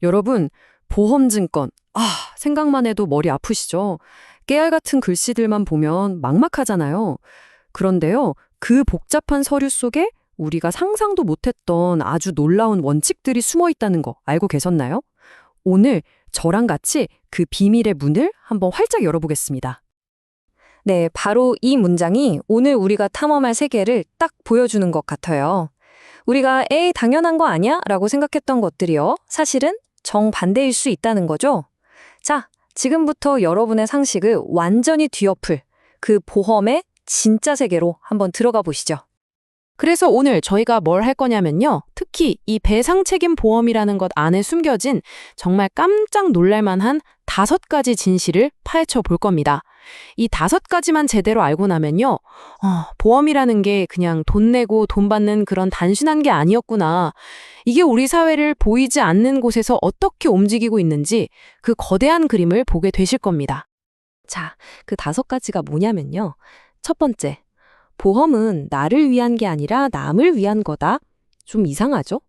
여러분, 보험증권. 생각만 해도 머리 아프시죠? 깨알 같은 글씨들만 보면 막막하잖아요. 그런데요, 그 복잡한 서류 속에 우리가 상상도 못했던 아주 놀라운 원칙들이 숨어 있다는 거 알고 계셨나요? 오늘 저랑 같이 그 비밀의 문을 한번 활짝 열어보겠습니다. 네, 바로 이 문장이 오늘 우리가 탐험할 세계를 딱 보여주는 것 같아요. 우리가 에이, 당연한 거 아니야? 라고 생각했던 것들이요. 사실은 정반대일 수 있다는 거죠. 자, 지금부터 여러분의 상식을 완전히 뒤엎을 그 보험의 진짜 세계로 한번 들어가 보시죠. 그래서 오늘 저희가 뭘 할 거냐면요. 특히 이 배상책임 보험이라는 것 안에 숨겨진 정말 깜짝 놀랄만한 5가지 진실을 파헤쳐 볼 겁니다. 이 5가지만 제대로 알고 나면요. 보험이라는 게 그냥 돈 내고 돈 받는 그런 단순한 게 아니었구나. 이게 우리 사회를 보이지 않는 곳에서 어떻게 움직이고 있는지 그 거대한 그림을 보게 되실 겁니다. 자, 그 5가지가 뭐냐면요. 첫 번째, 보험은 나를 위한 게 아니라 남을 위한 거다. 좀 이상하죠?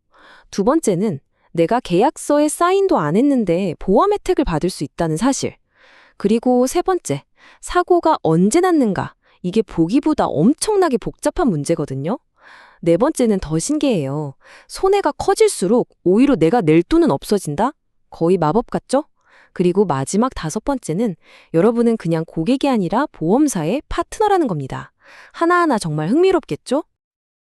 두 번째는 내가 계약서에 사인도 안 했는데 보험 혜택을 받을 수 있다는 사실. 그리고 세 번째, 사고가 언제 났는가. 이게 보기보다 엄청나게 복잡한 문제거든요. 네 번째는 더 신기해요. 손해가 커질수록 오히려 내가 낼 돈은 없어진다? 거의 마법 같죠? 그리고 마지막 5번째는 여러분은 그냥 고객이 아니라 보험사의 파트너라는 겁니다. 하나하나 정말 흥미롭겠죠?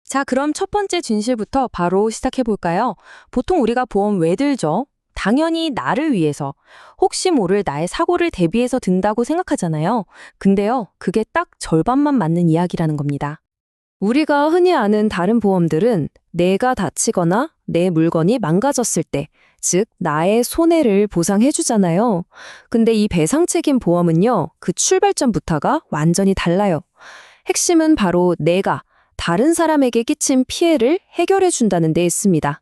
자, 그럼 첫 번째 진실부터 바로 시작해볼까요? 보통 우리가 보험 왜 들죠? 당연히 나를 위해서, 혹시 모를 나의 사고를 대비해서 든다고 생각하잖아요. 근데요, 그게 딱 절반만 맞는 이야기라는 겁니다. 우리가 흔히 아는 다른 보험들은 내가 다치거나 내 물건이 망가졌을 때, 즉 나의 손해를 보상해주잖아요. 근데 이 배상책임 보험은요, 그 출발점부터가 완전히 달라요. 핵심은 바로 내가 다른 사람에게 끼친 피해를 해결해준다는 데 있습니다.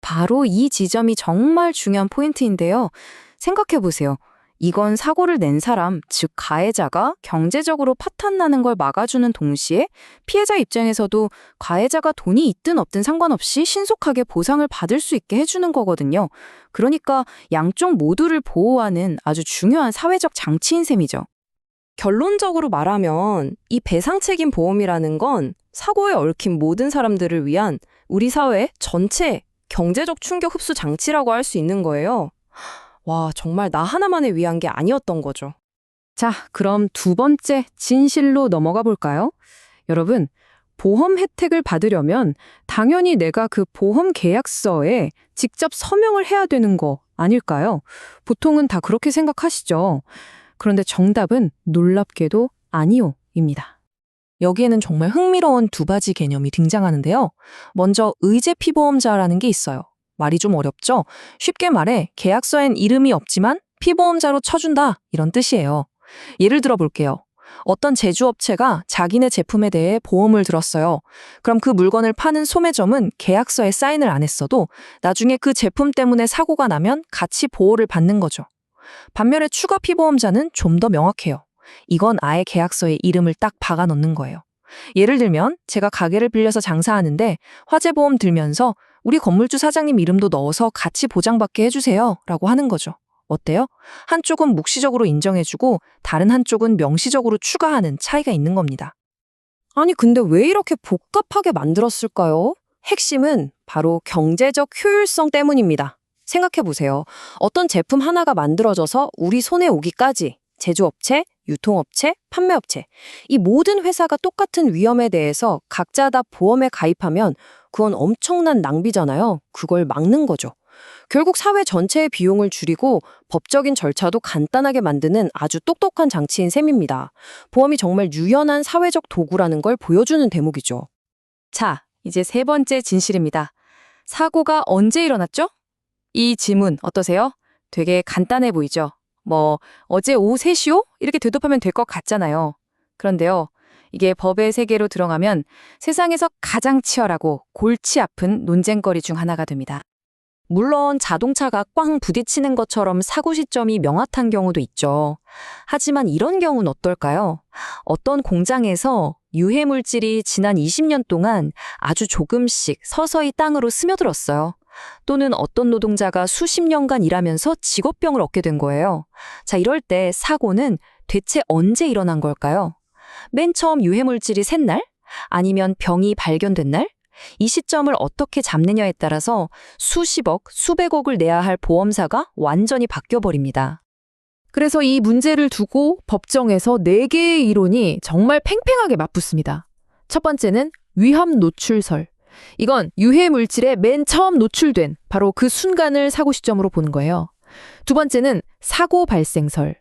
바로 이 지점이 정말 중요한 포인트인데요. 생각해보세요. 이건 사고를 낸 사람, 즉 가해자가 경제적으로 파탄나는 걸 막아주는 동시에 피해자 입장에서도 가해자가 돈이 있든 없든 상관없이 신속하게 보상을 받을 수 있게 해주는 거거든요. 그러니까 양쪽 모두를 보호하는 아주 중요한 사회적 장치인 셈이죠. 결론적으로 말하면 이 배상책임 보험이라는 건 사고에 얽힌 모든 사람들을 위한 우리 사회 전체 경제적 충격 흡수 장치라고 할 수 있는 거예요. 와, 정말 나 하나만을 위한 게 아니었던 거죠. 자, 그럼 두 번째 진실로 넘어가 볼까요? 여러분, 보험 혜택을 받으려면 당연히 내가 그 보험 계약서에 직접 서명을 해야 되는 거 아닐까요? 보통은 다 그렇게 생각하시죠. 그런데 정답은 놀랍게도 아니요입니다. 여기에는 정말 흥미로운 2가지 개념이 등장하는데요. 먼저 의제 피보험자라는 게 있어요. 말이 좀 어렵죠? 쉽게 말해 계약서엔 이름이 없지만 피보험자로 쳐준다 이런 뜻이에요. 예를 들어 볼게요. 어떤 제조업체가 자기네 제품에 대해 보험을 들었어요. 그럼 그 물건을 파는 소매점은 계약서에 사인을 안 했어도 나중에 그 제품 때문에 사고가 나면 같이 보호를 받는 거죠. 반면에 추가 피보험자는 좀 더 명확해요. 이건 아예 계약서에 이름을 딱 박아 넣는 거예요. 예를 들면 제가 가게를 빌려서 장사하는데 화재보험 들면서 우리 건물주 사장님 이름도 넣어서 같이 보장받게 해주세요 라고 하는 거죠. 어때요? 한쪽은 묵시적으로 인정해주고 다른 한쪽은 명시적으로 추가하는 차이가 있는 겁니다. 아니 근데 왜 이렇게 복잡하게 만들었을까요? 핵심은 바로 경제적 효율성 때문입니다. 생각해보세요. 어떤 제품 하나가 만들어져서 우리 손에 오기까지 제조업체, 유통업체, 판매업체 이 모든 회사가 똑같은 위험에 대해서 각자 다 보험에 가입하면 그건 엄청난 낭비잖아요. 그걸 막는 거죠. 결국 사회 전체의 비용을 줄이고 법적인 절차도 간단하게 만드는 아주 똑똑한 장치인 셈입니다. 보험이 정말 유연한 사회적 도구라는 걸 보여주는 대목이죠. 자, 이제 세 번째 진실입니다. 사고가 언제 일어났죠? 이 질문 어떠세요? 되게 간단해 보이죠? 어제 오후 3시요? 이렇게 대답하면 될 것 같잖아요. 그런데요, 이게 법의 세계로 들어가면 세상에서 가장 치열하고 골치 아픈 논쟁거리 중 하나가 됩니다. 물론 자동차가 꽝 부딪히는 것처럼 사고 시점이 명확한 경우도 있죠. 하지만 이런 경우는 어떨까요? 어떤 공장에서 유해물질이 지난 20년 동안 아주 조금씩 서서히 땅으로 스며들었어요. 또는 어떤 노동자가 수십 년간 일하면서 직업병을 얻게 된 거예요. 자, 이럴 때 사고는 대체 언제 일어난 걸까요? 맨 처음 유해물질이 샌 날? 아니면 병이 발견된 날? 이 시점을 어떻게 잡느냐에 따라서 수십억, 수백억을 내야 할 보험사가 완전히 바뀌어버립니다. 그래서 이 문제를 두고 법정에서 4개의 이론이 정말 팽팽하게 맞붙습니다. 첫 번째는 위험 노출설. 이건 유해 물질에 맨 처음 노출된 바로 그 순간을 사고 시점으로 보는 거예요. 두 번째는 사고 발생설.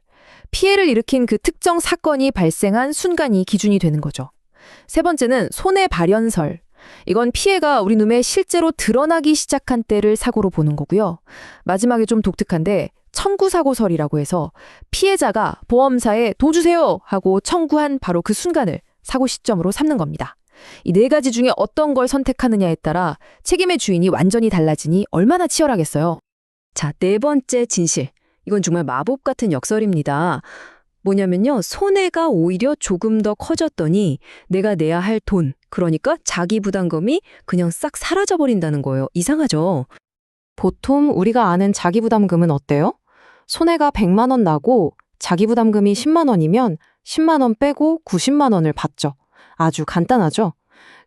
피해를 일으킨 그 특정 사건이 발생한 순간이 기준이 되는 거죠. 세 번째는 손해 발현설. 이건 피해가 우리 눈에 실제로 드러나기 시작한 때를 사고로 보는 거고요. 마지막에 좀 독특한데 청구사고설이라고 해서 피해자가 보험사에 돈 주세요 하고 청구한 바로 그 순간을 사고 시점으로 삼는 겁니다. 이 4가지 중에 어떤 걸 선택하느냐에 따라 책임의 주인이 완전히 달라지니 얼마나 치열하겠어요. 자, 4번째 진실. 이건 정말 마법 같은 역설입니다. 뭐냐면요, 손해가 오히려 조금 더 커졌더니 내가 내야 할 돈, 그러니까 자기 부담금이 그냥 싹 사라져버린다는 거예요. 이상하죠? 보통 우리가 아는 자기부담금은 어때요? 손해가 100만 원 나고 자기부담금이 10만 원이면 10만 원 빼고 90만 원을 받죠. 아주 간단하죠?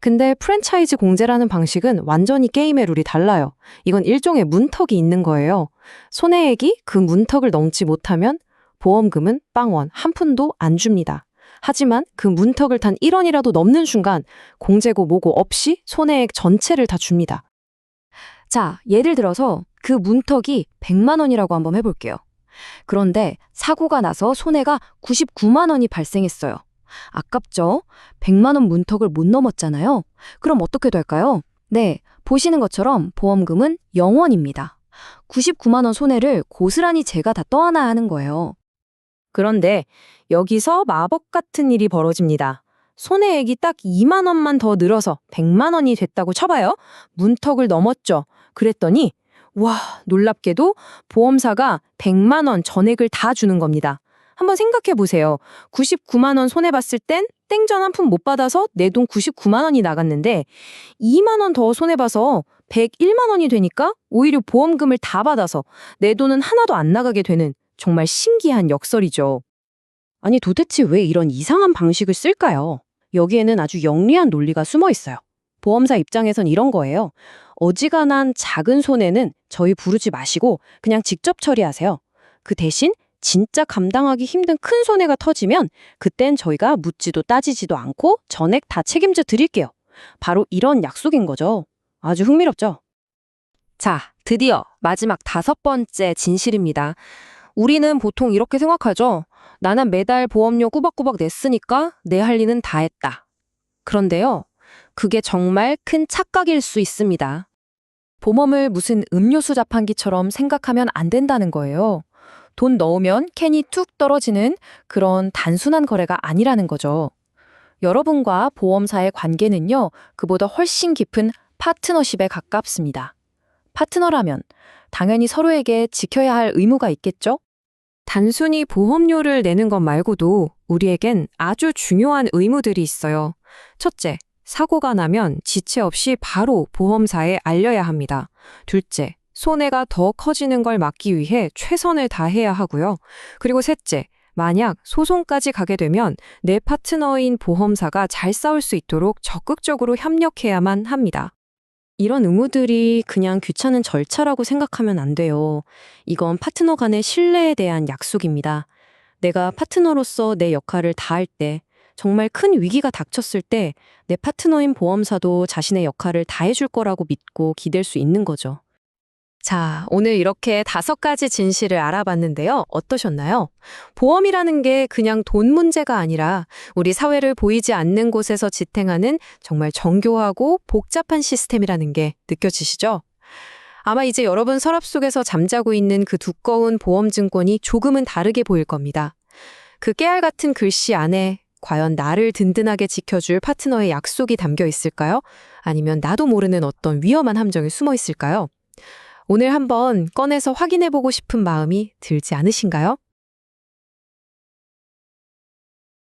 근데 프랜차이즈 공제라는 방식은 완전히 게임의 룰이 달라요. 이건 일종의 문턱이 있는 거예요. 손해액이 그 문턱을 넘지 못하면 보험금은 빵원, 한 푼도 안 줍니다. 하지만 그 문턱을 단 1원이라도 넘는 순간 공제고 뭐고 없이 손해액 전체를 다 줍니다. 자, 예를 들어서 그 문턱이 100만 원이라고 한번 해볼게요. 그런데 사고가 나서 손해가 99만 원이 발생했어요. 아깝죠? 100만 원 문턱을 못 넘었잖아요. 그럼 어떻게 될까요? 네, 보시는 것처럼 보험금은 0원입니다. 99만 원 손해를 고스란히 제가 다 떠안아야 하는 거예요. 그런데 여기서 마법 같은 일이 벌어집니다. 손해액이 딱 2만 원만 더 늘어서 100만 원이 됐다고 쳐봐요. 문턱을 넘었죠. 그랬더니 와, 놀랍게도 보험사가 100만 원 전액을 다 주는 겁니다. 한번 생각해 보세요. 99만 원 손해봤을 땐 땡전 한 푼 못 받아서 내 돈 99만 원이 나갔는데 2만 원 더 손해봐서 101만 원이 되니까 오히려 보험금을 다 받아서 내 돈은 하나도 안 나가게 되는 정말 신기한 역설이죠. 아니 도대체 왜 이런 이상한 방식을 쓸까요? 여기에는 아주 영리한 논리가 숨어 있어요. 보험사 입장에선 이런 거예요. 어지간한 작은 손해는 저희 부르지 마시고 그냥 직접 처리하세요. 그 대신 진짜 감당하기 힘든 큰 손해가 터지면 그땐 저희가 묻지도 따지지도 않고 전액 다 책임져 드릴게요. 바로 이런 약속인 거죠. 아주 흥미롭죠? 자, 드디어 마지막 5번째 진실입니다. 우리는 보통 이렇게 생각하죠. 나는 매달 보험료 꾸벅꾸벅 냈으니까 내 할 일은 다 했다. 그런데요, 그게 정말 큰 착각일 수 있습니다. 보험을 무슨 음료수 자판기처럼 생각하면 안 된다는 거예요. 돈 넣으면 캔이 툭 떨어지는 그런 단순한 거래가 아니라는 거죠. 여러분과 보험사의 관계는요, 그보다 훨씬 깊은 파트너십에 가깝습니다. 파트너라면 당연히 서로에게 지켜야 할 의무가 있겠죠? 단순히 보험료를 내는 것 말고도 우리에겐 아주 중요한 의무들이 있어요. 첫째, 사고가 나면 지체 없이 바로 보험사에 알려야 합니다. 둘째, 손해가 더 커지는 걸 막기 위해 최선을 다해야 하고요. 그리고 셋째, 만약 소송까지 가게 되면 내 파트너인 보험사가 잘 싸울 수 있도록 적극적으로 협력해야만 합니다. 이런 의무들이 그냥 귀찮은 절차라고 생각하면 안 돼요. 이건 파트너 간의 신뢰에 대한 약속입니다. 내가 파트너로서 내 역할을 다할 때, 정말 큰 위기가 닥쳤을 때 내 파트너인 보험사도 자신의 역할을 다해줄 거라고 믿고 기댈 수 있는 거죠. 자, 오늘 이렇게 5가지 진실을 알아봤는데요. 어떠셨나요? 보험이라는 게 그냥 돈 문제가 아니라 우리 사회를 보이지 않는 곳에서 지탱하는 정말 정교하고 복잡한 시스템이라는 게 느껴지시죠? 아마 이제 여러분 서랍 속에서 잠자고 있는 그 두꺼운 보험증권이 조금은 다르게 보일 겁니다. 그 깨알 같은 글씨 안에 과연 나를 든든하게 지켜줄 파트너의 약속이 담겨 있을까요? 아니면 나도 모르는 어떤 위험한 함정이 숨어 있을까요? 오늘 한번 꺼내서 확인해보고 싶은 마음이 들지 않으신가요?